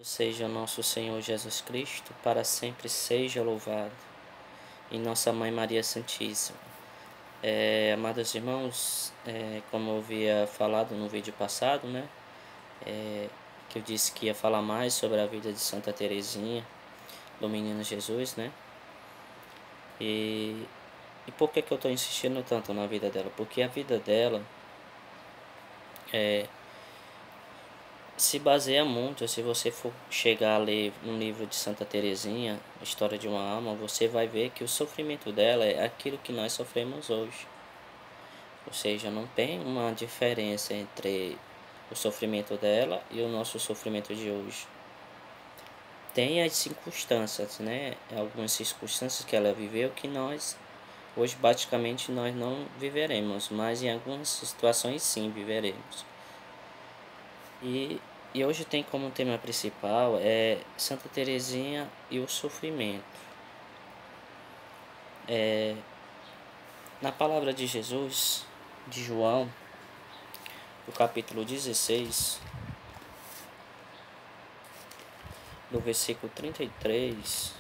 Seja nosso Senhor Jesus Cristo, para sempre seja louvado, e nossa Mãe Maria Santíssima. Amados irmãos, como eu havia falado no vídeo passado, né, que eu disse que ia falar mais sobre a vida de Santa Teresinha, do Menino Jesus, né, e por que eu estou insistindo tanto na vida dela? Porque a vida dela se baseia muito. Se você for chegar a ler um livro de Santa Teresinha, História de uma Alma, você vai ver que o sofrimento dela é aquilo que nós sofremos hoje. Ou seja, não tem uma diferença entre o sofrimento dela e o nosso sofrimento de hoje. Tem as circunstâncias, né? Algumas circunstâncias que ela viveu que nós, hoje, praticamente nós não viveremos, mas em algumas situações sim viveremos. E hoje tem como tema principal Santa Teresinha e o sofrimento. Na palavra de Jesus, de João, no capítulo 16, no versículo 33,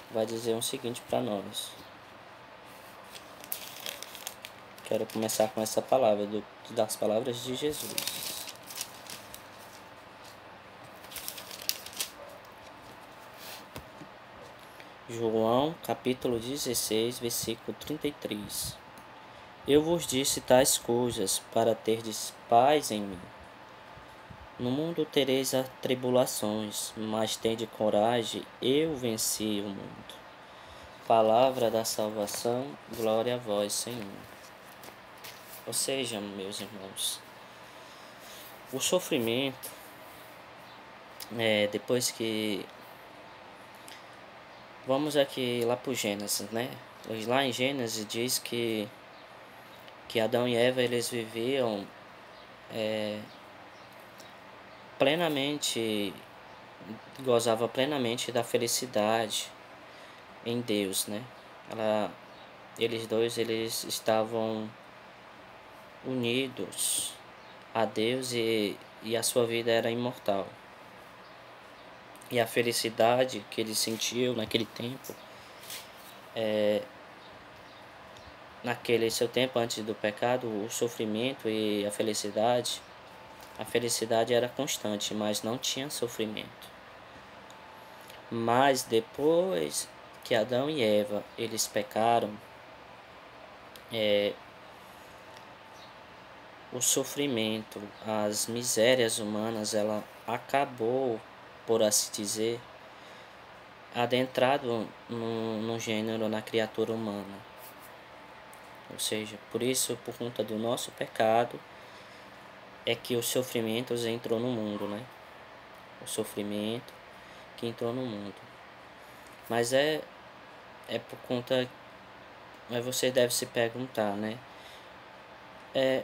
vai dizer o seguinte para nós. Quero começar com essa palavra, das palavras de Jesus. João, capítulo 16, versículo 33. Eu vos disse tais coisas para terdes paz em mim. No mundo tereis tribulações, mas tende coragem, eu venci o mundo. Palavra da salvação, glória a vós, Senhor. Ou seja, meus irmãos, o sofrimento, depois que... Vamos aqui lá para o Gênesis, né? Lá em Gênesis diz que Adão e Eva, eles viviam plenamente, gozava plenamente da felicidade em Deus, né? Eles dois, eles estavam unidos a Deus e a sua vida era imortal. E a felicidade que eles sentiam naquele tempo, naquele seu tempo antes do pecado, o sofrimento e a felicidade era constante, mas não tinha sofrimento. Mas depois que Adão e Eva, eles pecaram, o sofrimento, as misérias humanas, ela acabou, por assim dizer, adentrado no gênero, na criatura humana. Ou seja, por isso, por conta do nosso pecado, é que os sofrimentos entrou no mundo, né? O sofrimento que entrou no mundo. Mas é por conta... Mas você deve se perguntar, né?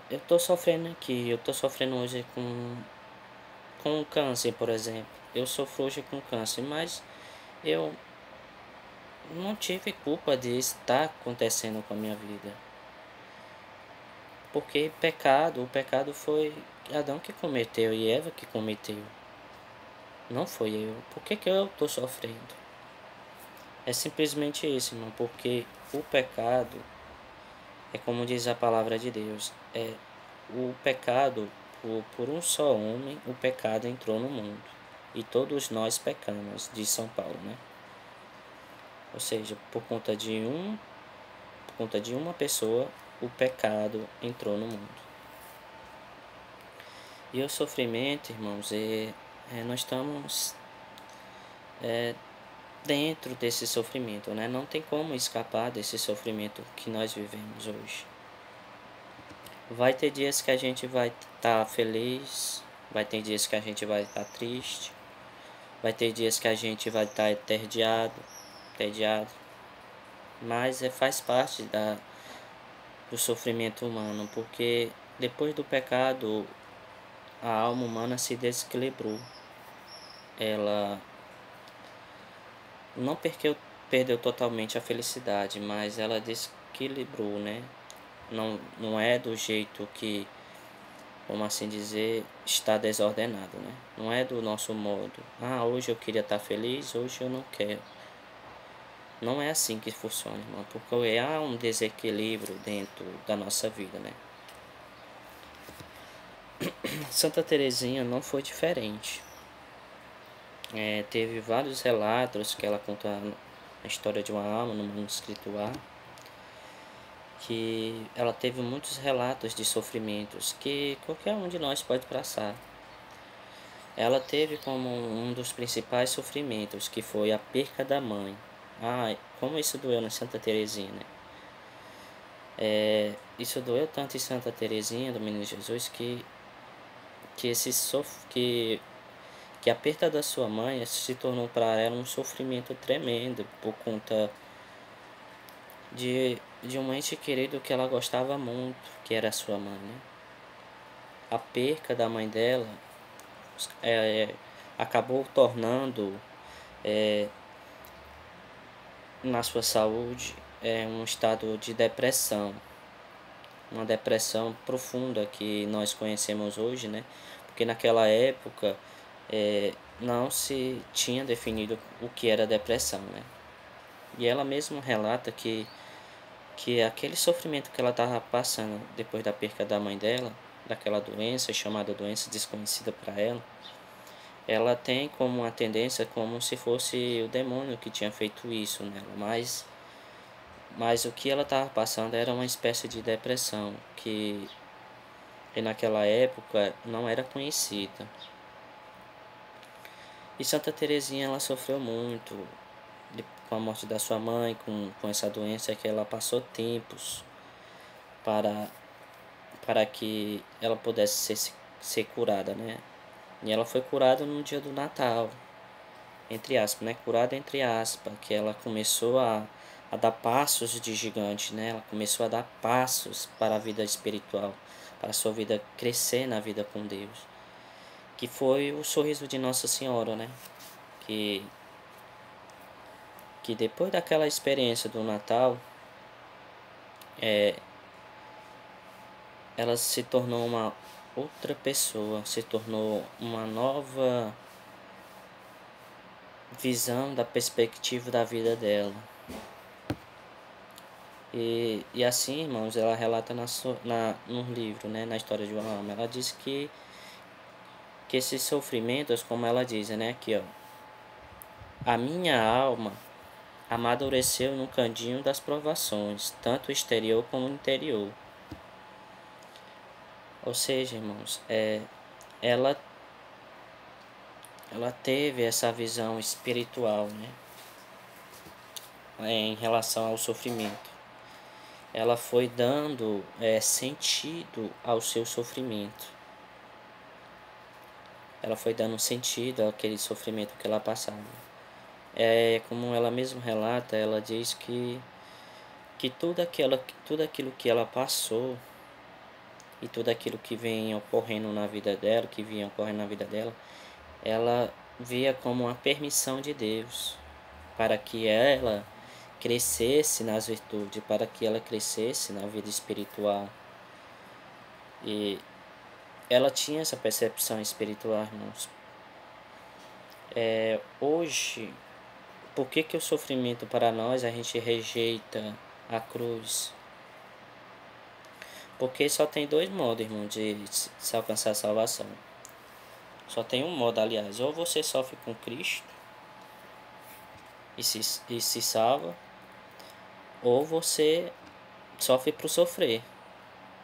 Eu tô sofrendo aqui, eu tô sofrendo hoje com câncer, por exemplo. Eu sofro hoje com câncer, mas eu não tive culpa de estar acontecendo com a minha vida. Porque o pecado foi Adão que cometeu e Eva que cometeu. Não foi eu. Por que eu estou sofrendo? É simplesmente isso, irmão. Porque o pecado, é como diz a palavra de Deus, o pecado, por um só homem, o pecado entrou no mundo. E todos nós pecamos, diz São Paulo, né? Ou seja, por conta de uma pessoa, o pecado entrou no mundo. E o sofrimento, irmãos, nós estamos dentro desse sofrimento, né? Não tem como escapar desse sofrimento que nós vivemos hoje. Vai ter dias que a gente vai estar feliz, vai ter dias que a gente vai estar triste, vai ter dias que a gente vai estar entediado, mas faz parte do sofrimento humano, porque depois do pecado a alma humana se desequilibrou. Ela não perdeu totalmente a felicidade, mas ela desequilibrou, né? Não é do jeito que como assim dizer, está desordenado, né? Não é do nosso modo. Ah, hoje eu queria estar feliz, hoje eu não quero. Não é assim que funciona, irmão, porque há um desequilíbrio dentro da nossa vida, né? Santa Teresinha não foi diferente. Teve vários relatos que ela conta a história de uma alma no mundo espiritual, que ela teve muitos relatos de sofrimentos que qualquer um de nós pode passar. Ela teve como um dos principais sofrimentos, que foi a perca da mãe. Ah, como isso doeu na Santa Teresinha, né? Isso doeu tanto em Santa Teresinha do Menino Jesus que esse que a perda da sua mãe se tornou para ela um sofrimento tremendo por conta de um ente querido que ela gostava muito, que era a sua mãe, né? A perca da mãe dela acabou tornando na sua saúde um estado de depressão, uma depressão profunda que nós conhecemos hoje, né? Porque naquela época não se tinha definido o que era depressão, né? E ela mesma relata que aquele sofrimento que ela estava passando depois da perca da mãe dela, daquela doença chamada doença desconhecida para ela tem como uma tendência como se fosse o demônio que tinha feito isso nela, mas o que ela estava passando era uma espécie de depressão que naquela época não era conhecida. E Santa Teresinha ela sofreu muito com a morte da sua mãe, com essa doença que ela passou tempos para, para que ela pudesse ser curada, né? E ela foi curada no dia do Natal, entre aspas, né? Curada entre aspas, que ela começou a dar passos de gigante, né? Ela começou a dar passos para a vida espiritual, para a sua vida crescer na vida com Deus. Que foi o sorriso de Nossa Senhora, né? Que, que depois daquela experiência do Natal, ela se tornou uma outra pessoa, se tornou uma nova visão da perspectiva da vida dela. E assim, irmãos, ela relata no livro, né, na história de uma alma, ela diz que esses sofrimentos, como ela diz, né, aqui, ó, a minha alma amadureceu no candinho das provações, tanto exterior como interior. Ou seja, irmãos, ela teve essa visão espiritual, né, em relação ao sofrimento. Ela foi dando sentido ao seu sofrimento. Ela foi dando sentido àquele sofrimento que ela passava. Como ela mesma relata, ela diz que tudo aquilo que ela passou e tudo aquilo que vem ocorrendo na vida dela, que vinha ocorrendo na vida dela, ela via como uma permissão de Deus para que ela crescesse nas virtudes, para que ela crescesse na vida espiritual. E ela tinha essa percepção espiritual, irmãos. Hoje, por que o sofrimento para nós a gente rejeita a cruz? Porque só tem dois modos, irmão, de se alcançar a salvação. Só tem um modo, aliás. Ou você sofre com Cristo e se salva, ou você sofre por sofrer.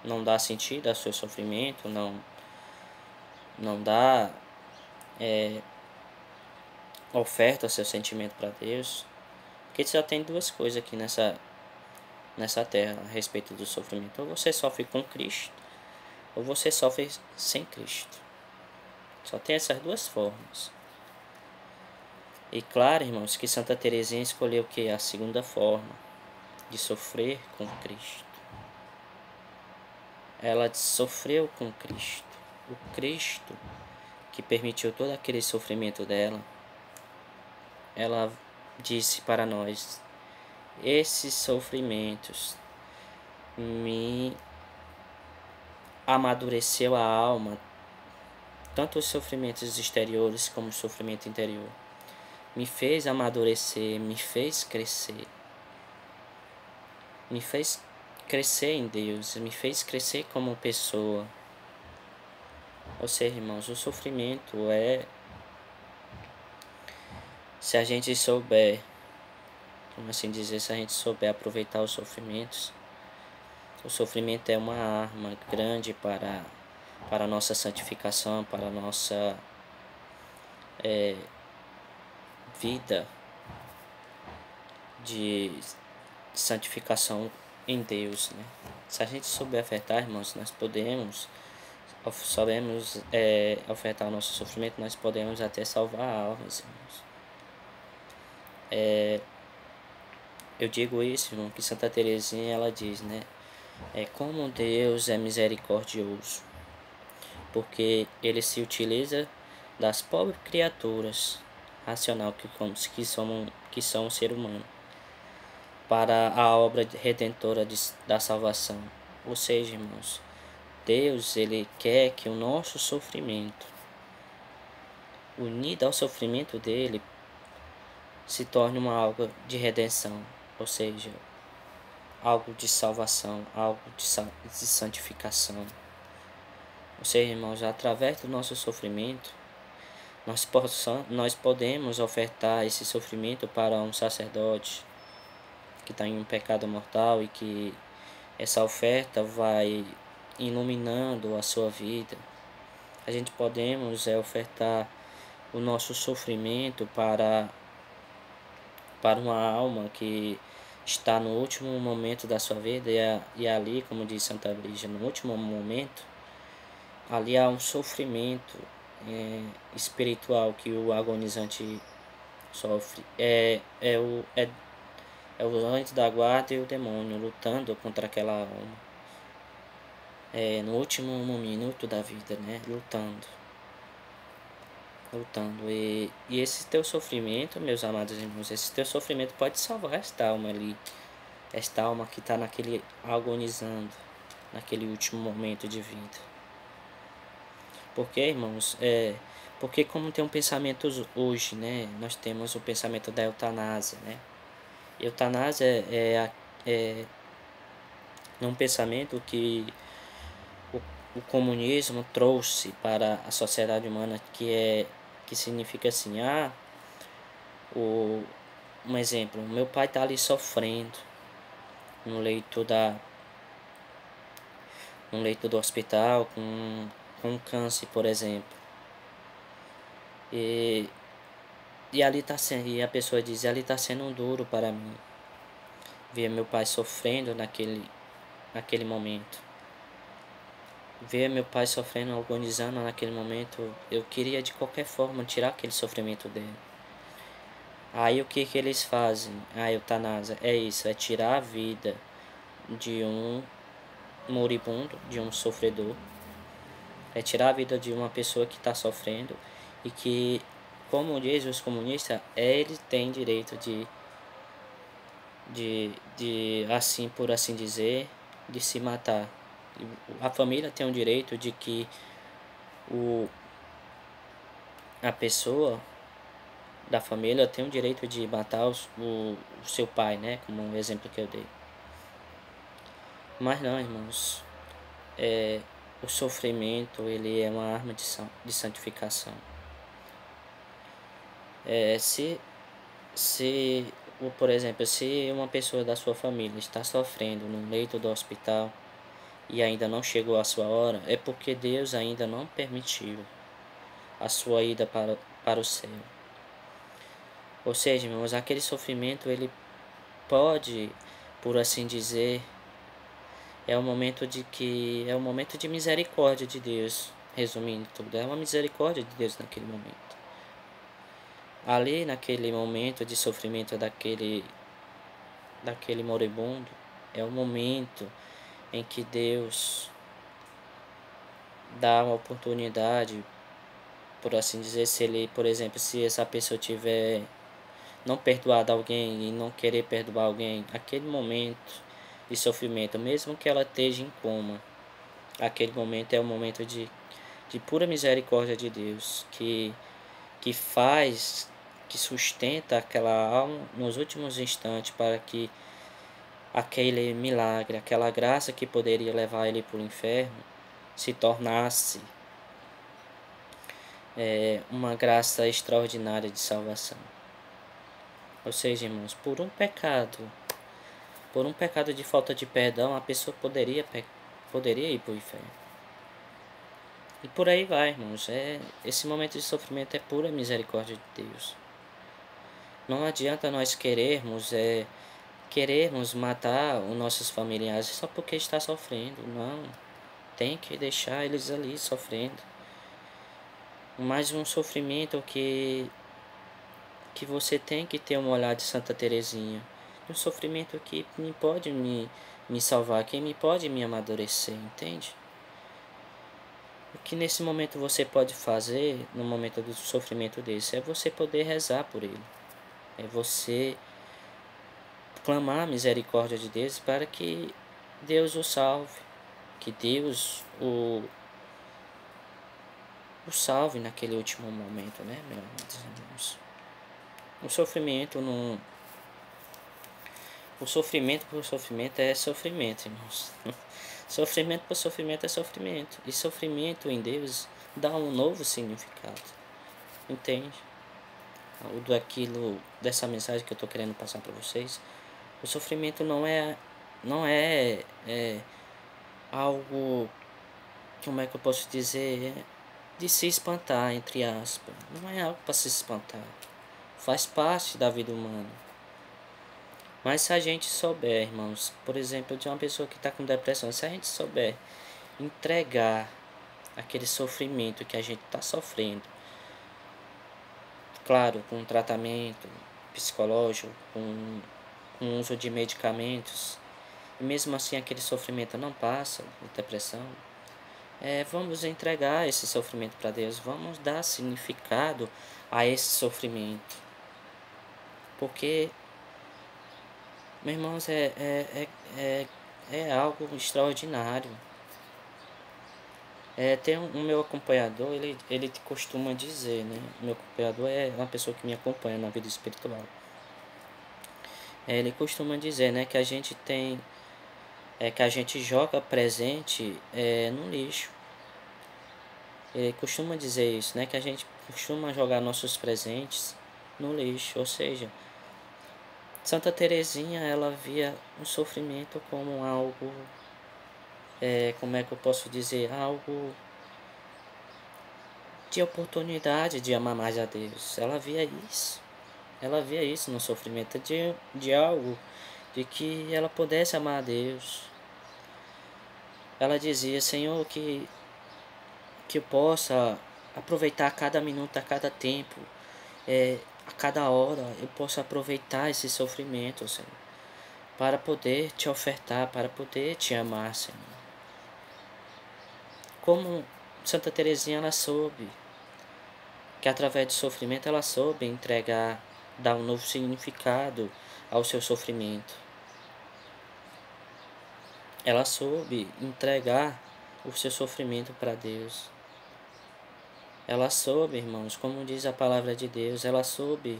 Não dá sentido ao seu sofrimento, não dá oferta ao seu sentimento para Deus. Porque só tem duas coisas aqui nessa terra a respeito do sofrimento. Ou você sofre com Cristo, ou você sofre sem Cristo. Só tem essas duas formas. E claro, irmãos, que Santa Teresinha escolheu o que? A segunda forma, de sofrer com Cristo. Ela sofreu com Cristo. O Cristo que permitiu todo aquele sofrimento dela, ela disse para nós: esses sofrimentos me amadureceu a alma, tanto os sofrimentos exteriores como o sofrimento interior. Me fez amadurecer, me fez crescer. Me fez crescer em Deus, me fez crescer como pessoa. Ou seja, irmãos, o sofrimento se a gente souber, como assim dizer, se a gente souber aproveitar os sofrimentos, o sofrimento é uma arma grande para a nossa santificação, para a nossa vida de santificação em Deus, né? Se a gente souber ofertar, irmãos, nós sabemos ofertar o nosso sofrimento, nós podemos até salvar almas, irmãos. Eu digo isso, irmão, que Santa Teresinha, ela diz, né? Como Deus é misericordioso, porque Ele se utiliza das pobres criaturas racional que são o ser humano, para a obra redentora da salvação. Ou seja, irmãos, Deus, Ele quer que o nosso sofrimento, unido ao sofrimento dele, se torne uma algo de redenção, ou seja, algo de salvação, algo de santificação. Ou seja, irmãos, através do nosso sofrimento, nós podemos ofertar esse sofrimento para um sacerdote que está em um pecado mortal, e que essa oferta vai iluminando a sua vida. A gente podemos ofertar o nosso sofrimento para uma alma que está no último momento da sua vida, e ali, como diz Santa Brígida, no último momento, ali há um sofrimento espiritual que o agonizante sofre. É o anjo da guarda e o demônio lutando contra aquela alma. No último minuto da vida, né? Lutando. E esse teu sofrimento, meus amados irmãos, esse teu sofrimento pode salvar esta alma ali. Esta alma que está naquele agonizando, naquele último momento de vida. Porque, irmãos, porque como tem um pensamento hoje, né? Nós temos o pensamento da eutanásia, né? Eutanásia é um pensamento que o comunismo trouxe para a sociedade humana, que significa assim, um exemplo, meu pai está ali sofrendo no leito do hospital com câncer, por exemplo, e ali está sendo, e a pessoa diz, ali está sendo duro para mim ver meu pai sofrendo naquele momento. Ver meu pai sofrendo, agonizando naquele momento, eu queria de qualquer forma tirar aquele sofrimento dele. Aí o que eles fazem? A eutanásia é isso, é tirar a vida de um moribundo, de um sofredor. É tirar a vida de uma pessoa que está sofrendo, e que, como dizem os comunistas, ele tem direito assim, por assim dizer, de se matar. A família tem o direito de que a pessoa da família tem o direito de matar o seu pai, né? Como um exemplo que eu dei. Mas não, irmãos. O sofrimento, ele é uma arma de santificação. Por exemplo, se uma pessoa da sua família está sofrendo no leito do hospital e ainda não chegou a sua hora, é porque Deus ainda não permitiu a sua ida para o céu. Ou seja, irmãos, aquele sofrimento, ele pode, por assim dizer, é um momento de misericórdia de Deus, resumindo tudo. É uma misericórdia de Deus naquele momento. Ali, naquele momento de sofrimento daquele moribundo, é o momento em que Deus dá uma oportunidade, por assim dizer, por exemplo, se essa pessoa tiver não perdoado alguém e não querer perdoar alguém, aquele momento de sofrimento, mesmo que ela esteja em coma, Aquele momento é um momento de pura misericórdia de Deus, que faz, que sustenta aquela alma nos últimos instantes para que aquele milagre, aquela graça que poderia levar ele para o inferno, se tornasse uma graça extraordinária de salvação. Ou seja, irmãos, por um pecado de falta de perdão, a pessoa poderia ir para o inferno. E por aí vai, irmãos. Esse momento de sofrimento é pura misericórdia de Deus. Não adianta nós querermos matar os nossos familiares só porque está sofrendo. Não. Tem que deixar eles ali sofrendo. Mas um sofrimento que você tem que ter um olhar de Santa Teresinha. Um sofrimento que pode me salvar, que pode me amadurecer, entende? O que nesse momento você pode fazer, no momento do sofrimento desse, é você poder rezar por ele. É você clamar a misericórdia de Deus para que Deus o salve. Que Deus o salve naquele último momento, né, meus irmãos? O sofrimento não... O sofrimento por sofrimento é sofrimento, irmãos. Sofrimento por sofrimento é sofrimento. E sofrimento em Deus dá um novo significado. Entende? Dessa mensagem que eu estou querendo passar para vocês. O sofrimento não é algo, como é que eu posso dizer, de se espantar, entre aspas. Não é algo para se espantar. Faz parte da vida humana. Mas se a gente souber, irmãos, por exemplo, de uma pessoa que está com depressão, se a gente souber entregar aquele sofrimento que a gente está sofrendo, claro, com tratamento psicológico, com uso de medicamentos, e mesmo assim aquele sofrimento não passa, a depressão, vamos entregar esse sofrimento para Deus, vamos dar significado a esse sofrimento, porque, meus irmãos, é algo extraordinário. Tem um meu acompanhador, ele costuma dizer, né? Meu acompanhador é uma pessoa que me acompanha na vida espiritual. Ele costuma dizer, né, que a gente que a gente joga presente no lixo. Ele costuma dizer isso, né, que a gente costuma jogar nossos presentes no lixo, ou seja, Santa Teresinha, ela via o sofrimento como algo, como é que eu posso dizer, algo de oportunidade de amar mais a Deus. Ela via isso no sofrimento, de algo, de que ela pudesse amar a Deus. Ela dizia, Senhor, que eu possa aproveitar cada minuto, a cada tempo, a cada hora, eu possa aproveitar esse sofrimento, Senhor, para poder te ofertar, para poder te amar, Senhor. Como Santa Teresinha, ela soube que através do sofrimento ela soube entregar, dar um novo significado ao seu sofrimento. Ela soube entregar o seu sofrimento para Deus. Ela soube, irmãos, como diz a palavra de Deus, ela soube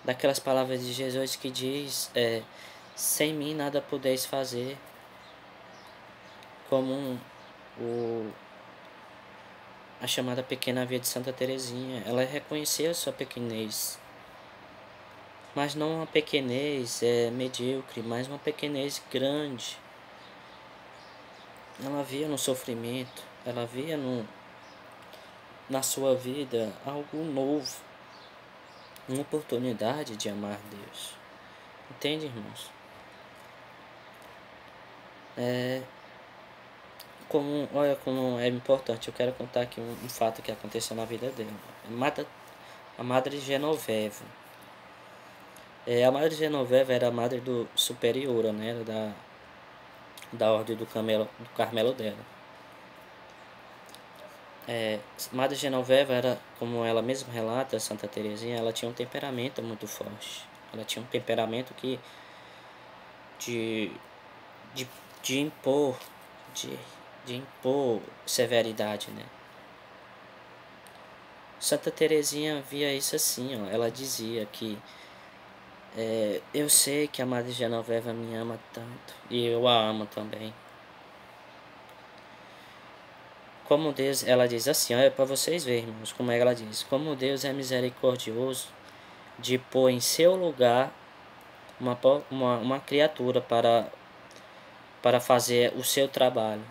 daquelas palavras de Jesus que diz, sem mim nada podeis fazer. Como a chamada pequena via de Santa Teresinha, ela reconheceu sua pequenez. Mas não uma pequenez medíocre, mas uma pequenez grande. Ela via no sofrimento, ela via na sua vida algo novo, uma oportunidade de amar Deus. Entende, irmãos? Olha como é importante. Eu quero contar aqui um fato que aconteceu na vida dela. A Madre Genoveva. A Madre Genoveva era a madre do superiora, né? Da ordem do Carmelo dela. Madre Genoveva era, como ela mesma relata, Santa Teresinha, ela tinha um temperamento muito forte. Ela tinha um temperamento de impor, de impor severidade, né? Santa Teresinha via isso assim, ó. Ela dizia que eu sei que a Madre Genoveva me ama tanto e eu a amo também. Como Deus, ela diz assim, ó, é para vocês verem, irmãos, como é que ela diz. Como Deus é misericordioso de pôr em seu lugar uma criatura para fazer o seu trabalho.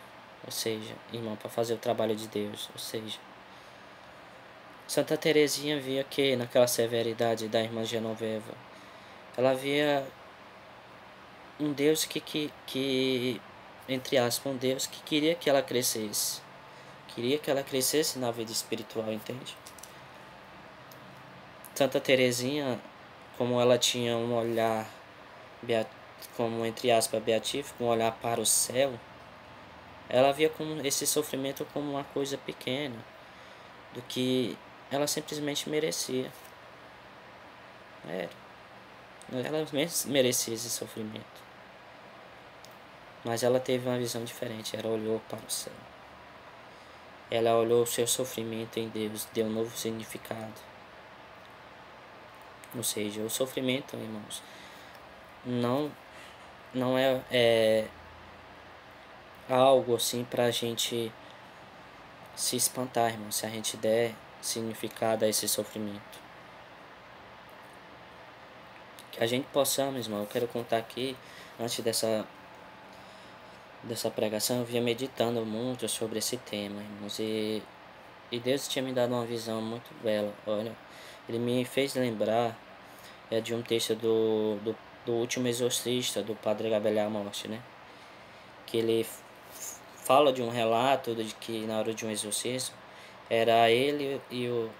Ou seja, irmão, para fazer o trabalho de Deus. Ou seja, Santa Teresinha via que naquela severidade da irmã Genoveva, ela via um Deus que entre aspas, um Deus que queria que ela crescesse. Queria que ela crescesse na vida espiritual, entende? Santa Teresinha, como ela tinha um olhar, como entre aspas, beatífico, um olhar para o céu, ela via como esse sofrimento como uma coisa pequena, do que ela simplesmente merecia. Ela merecia esse sofrimento. Mas ela teve uma visão diferente, ela olhou para o céu. Ela olhou o seu sofrimento em Deus, deu um novo significado. Ou seja, o sofrimento, irmãos, não é algo assim pra gente se espantar, irmão, se a gente der significado a esse sofrimento. Que a gente possamos, irmão, eu quero contar aqui, antes dessa pregação, eu vinha meditando muito sobre esse tema, irmãos, e Deus tinha me dado uma visão muito bela. Olha, ele me fez lembrar de um texto do Último Exorcista, do Padre Gabriel Amorth, né? Que ele fala de um relato de que na hora de um exorcismo era ele e o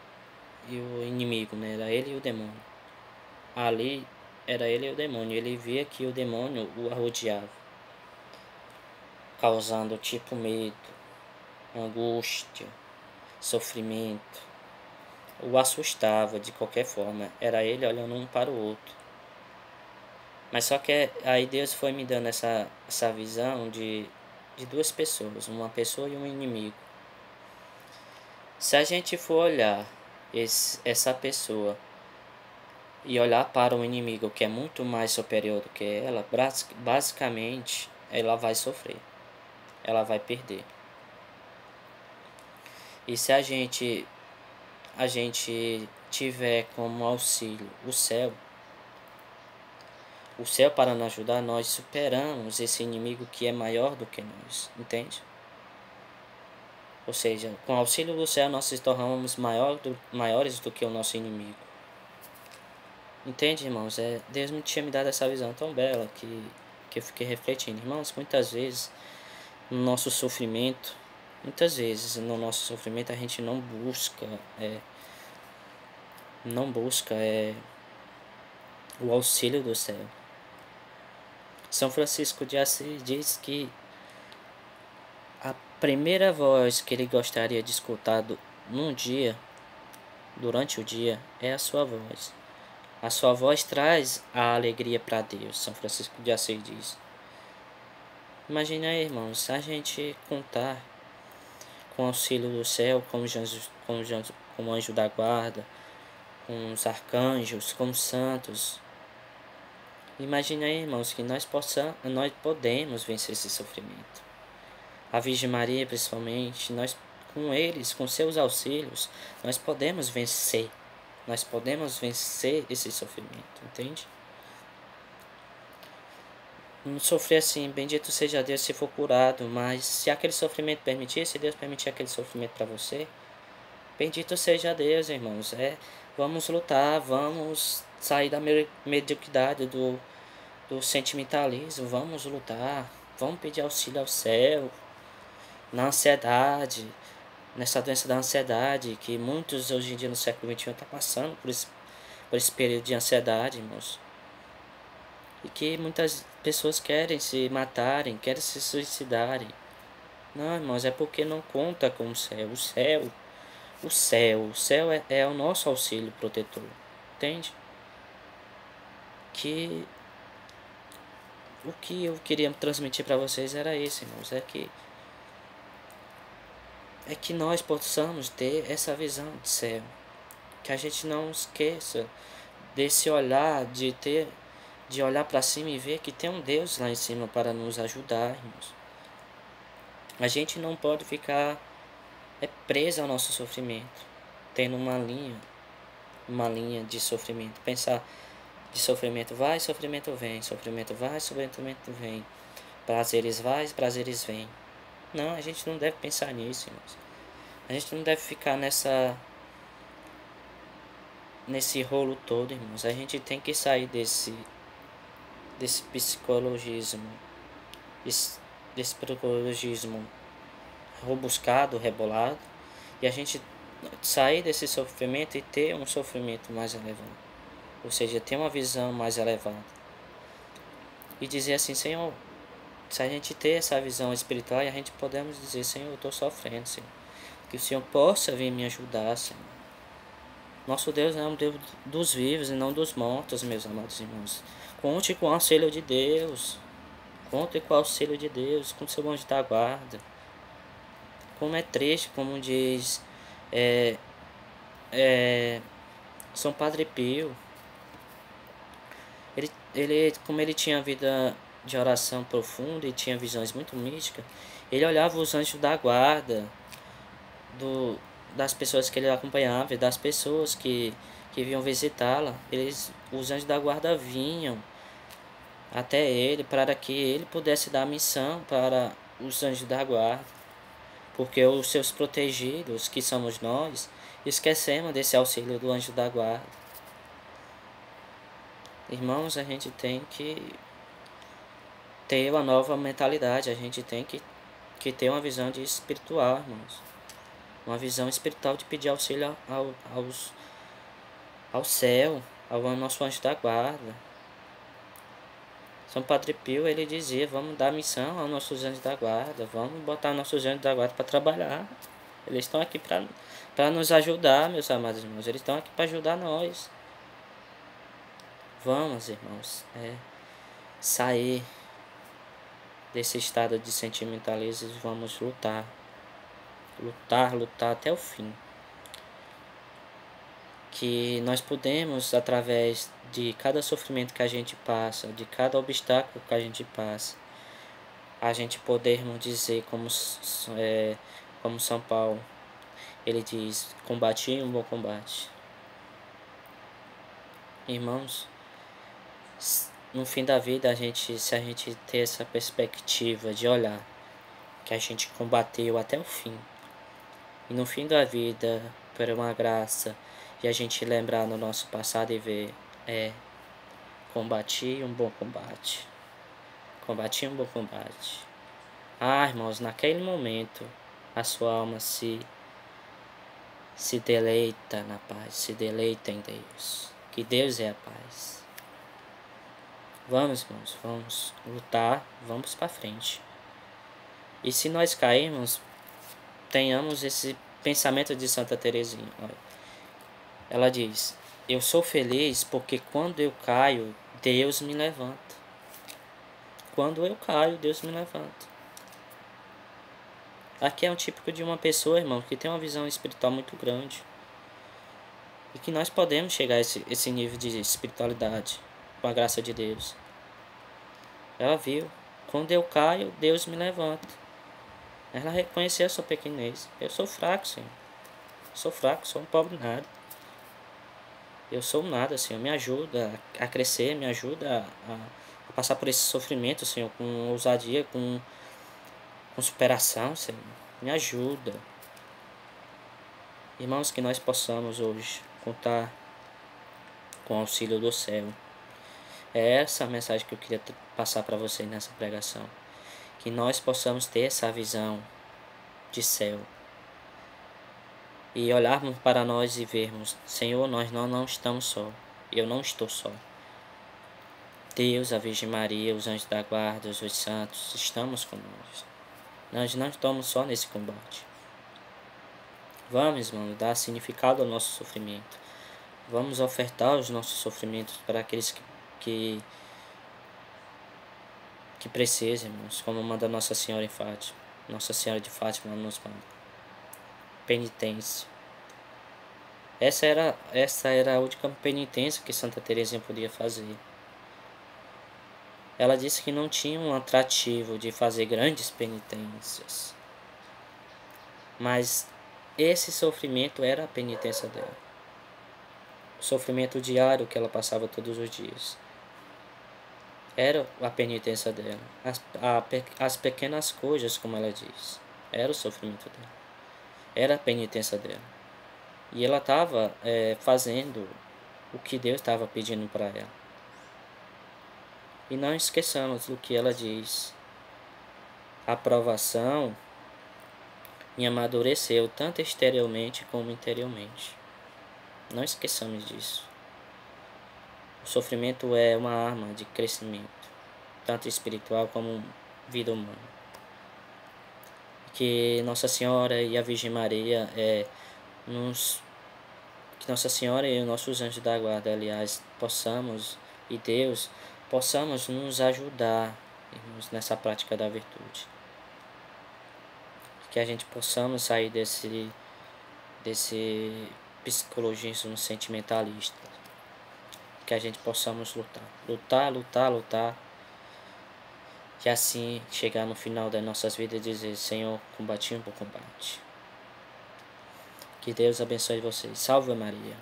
inimigo, né? Era ele e o demônio. Ali era ele e o demônio. Ele via que o demônio o arrodeava, causando tipo medo, angústia, sofrimento. O assustava de qualquer forma. Era ele olhando um para o outro. Mas só que aí Deus foi me dando essa visão de duas pessoas, uma pessoa e um inimigo. Se a gente for olhar essa pessoa e olhar para um inimigo que é muito mais superior do que ela, basicamente ela vai sofrer, ela vai perder. E se a gente tiver como auxílio o céu para nos ajudar, nós superamos esse inimigo que é maior do que nós, entende? Ou seja, com o auxílio do céu nós nos tornamos maiores do que o nosso inimigo. Entende, irmãos? Deus me tinha me dado essa visão tão bela que eu fiquei refletindo. Irmãos, muitas vezes no nosso sofrimento a gente não busca o auxílio do céu. São Francisco de Assis diz que a primeira voz que ele gostaria de escutar durante o dia, é a sua voz. A sua voz traz a alegria para Deus, São Francisco de Assis diz. Imagine aí, irmãos, se a gente contar com o auxílio do céu, como anjo da guarda, com os arcanjos, com os santos. Imagine aí, irmãos, que nós podemos vencer esse sofrimento. A Virgem Maria, principalmente, nós com seus auxílios, nós podemos vencer esse sofrimento, entende? Não sofrer assim, bendito seja Deus se for curado, mas se aquele sofrimento permitir, se Deus permitir aquele sofrimento para você, bendito seja Deus, irmãos. Vamos lutar, vamos sair da mediocridade, do sentimentalismo, vamos lutar, vamos pedir auxílio ao céu, na ansiedade, nessa doença da ansiedade, que muitos hoje em dia no século XXI estão passando por esse período de ansiedade, irmãos. E que muitas pessoas querem se matarem, querem se suicidarem. Não, irmãos, é porque não conta com o céu. O céu é o nosso auxílio protetor. Entende? O que eu queria transmitir para vocês era isso, irmãos. É que é que nós possamos ter essa visão de céu. Que a gente não esqueça desse olhar, de olhar para cima e ver que tem um Deus lá em cima para nos ajudar, irmãos. A gente não pode ficar preso ao nosso sofrimento, tendo uma linha de sofrimento. Pensar de sofrimento vai, sofrimento vem, sofrimento vai, sofrimento vem. Prazeres vai, prazeres vem. Não, a gente não deve pensar nisso, irmãos. A gente não deve ficar nesse rolo todo, irmãos. A gente tem que sair desse psicologismo, desse psicologismo robuscado, rebolado, e a gente sair desse sofrimento e ter um sofrimento mais elevado. Ou seja, ter uma visão mais elevada. E dizer assim, Senhor, se a gente ter essa visão espiritual, a gente podemos dizer, Senhor, eu estou sofrendo, Senhor. Que o Senhor possa vir me ajudar, Senhor. Nosso Deus é um Deus dos vivos e não dos mortos, meus amados irmãos. Conte com o auxílio de Deus. Conte com o auxílio de Deus, com o seu anjo da guarda. Como é triste, como diz São Padre Pio. Como ele tinha vida de oração profunda e tinha visões muito místicas, ele olhava os anjos da guarda das pessoas que ele acompanhava e das pessoas que vinham visitá-la. Os anjos da guarda vinham até ele para que ele pudesse dar missão para os anjos da guarda, porque os seus protegidos, que somos nós, esquecemos desse auxílio do anjo da guarda. Irmãos, a gente tem que ter uma nova mentalidade, a gente tem que ter uma visão de espiritual, irmãos. Uma visão espiritual de pedir auxílio ao céu, ao nosso anjo da guarda. São Padre Pio, ele dizia, vamos dar missão aos nossos anjos da guarda, vamos botar nossos anjos da guarda para trabalhar. Eles estão aqui para nos ajudar, meus amados irmãos, eles estão aqui para ajudar nós. Vamos, irmãos, sair desse estado de sentimentalismo, vamos lutar até o fim. Que nós podemos, através de cada sofrimento que a gente passa, de cada obstáculo que a gente passa, a gente podermos dizer como São Paulo, ele diz, combati um bom combate. Irmãos, no fim da vida, se a gente ter essa perspectiva de olhar que a gente combateu até o fim, e no fim da vida, por uma graça, e a gente lembrar no nosso passado e ver, combati um bom combate. Combati um bom combate. Ah, irmãos, naquele momento, a sua alma se deleita na paz, se deleita em Deus. Que Deus é a paz. Vamos, irmãos, vamos lutar, vamos para frente. E se nós cairmos, tenhamos esse pensamento de Santa Teresinha. Olha, ela diz, eu sou feliz porque quando eu caio, Deus me levanta. Quando eu caio, Deus me levanta. Aqui é um típico de uma pessoa, irmão, que tem uma visão espiritual muito grande. E que nós podemos chegar a esse nível de espiritualidade, com a graça de Deus. Ela viu, quando eu caio, Deus me levanta. Ela reconheceu a sua pequenez. Eu sou fraco, Senhor. Sou fraco, sou um pobre nada. Eu sou nada, Senhor. Me ajuda a crescer, me ajuda a passar por esse sofrimento, Senhor, com ousadia, com superação, Senhor. Me ajuda. Irmãos, que nós possamos hoje contar com o auxílio do céu. É essa a mensagem que eu queria passar para vocês nessa pregação. Que nós possamos ter essa visão de céu. E olharmos para nós e vermos, Senhor, nós não estamos só. Eu não estou só. Deus, a Virgem Maria, os anjos da guarda, os santos, estamos conosco. Nós não estamos só nesse combate. Vamos, irmão, dar significado ao nosso sofrimento. Vamos ofertar os nossos sofrimentos para aqueles que precisam, irmãos, como manda Nossa Senhora em Fátima. Nossa Senhora de Fátima nos manda. penitência. Essa era a última penitência que Santa Teresinha podia fazer. Ela disse que não tinha um atrativo de fazer grandes penitências, mas esse sofrimento era a penitência dela. O sofrimento diário que ela passava todos os dias era a penitência dela. As pequenas coisas, como ela diz, era o sofrimento dela, era a penitência dela. E ela estava fazendo o que Deus estava pedindo para ela. E não esqueçamos do que ela diz. A provação me amadureceu tanto exteriormente como interiormente. Não esqueçamos disso. O sofrimento é uma arma de crescimento, tanto espiritual como vida humana. Que Nossa Senhora e a Virgem Maria que Nossa Senhora e os nossos anjos da guarda, aliás, e Deus, possamos nos ajudar nessa prática da virtude. Que a gente possamos sair desse psicologismo sentimentalista. Que a gente possamos lutar. Que assim chegar no final das nossas vidas e dizer: Senhor, combati um bom combate. Que Deus abençoe vocês. Salve Maria.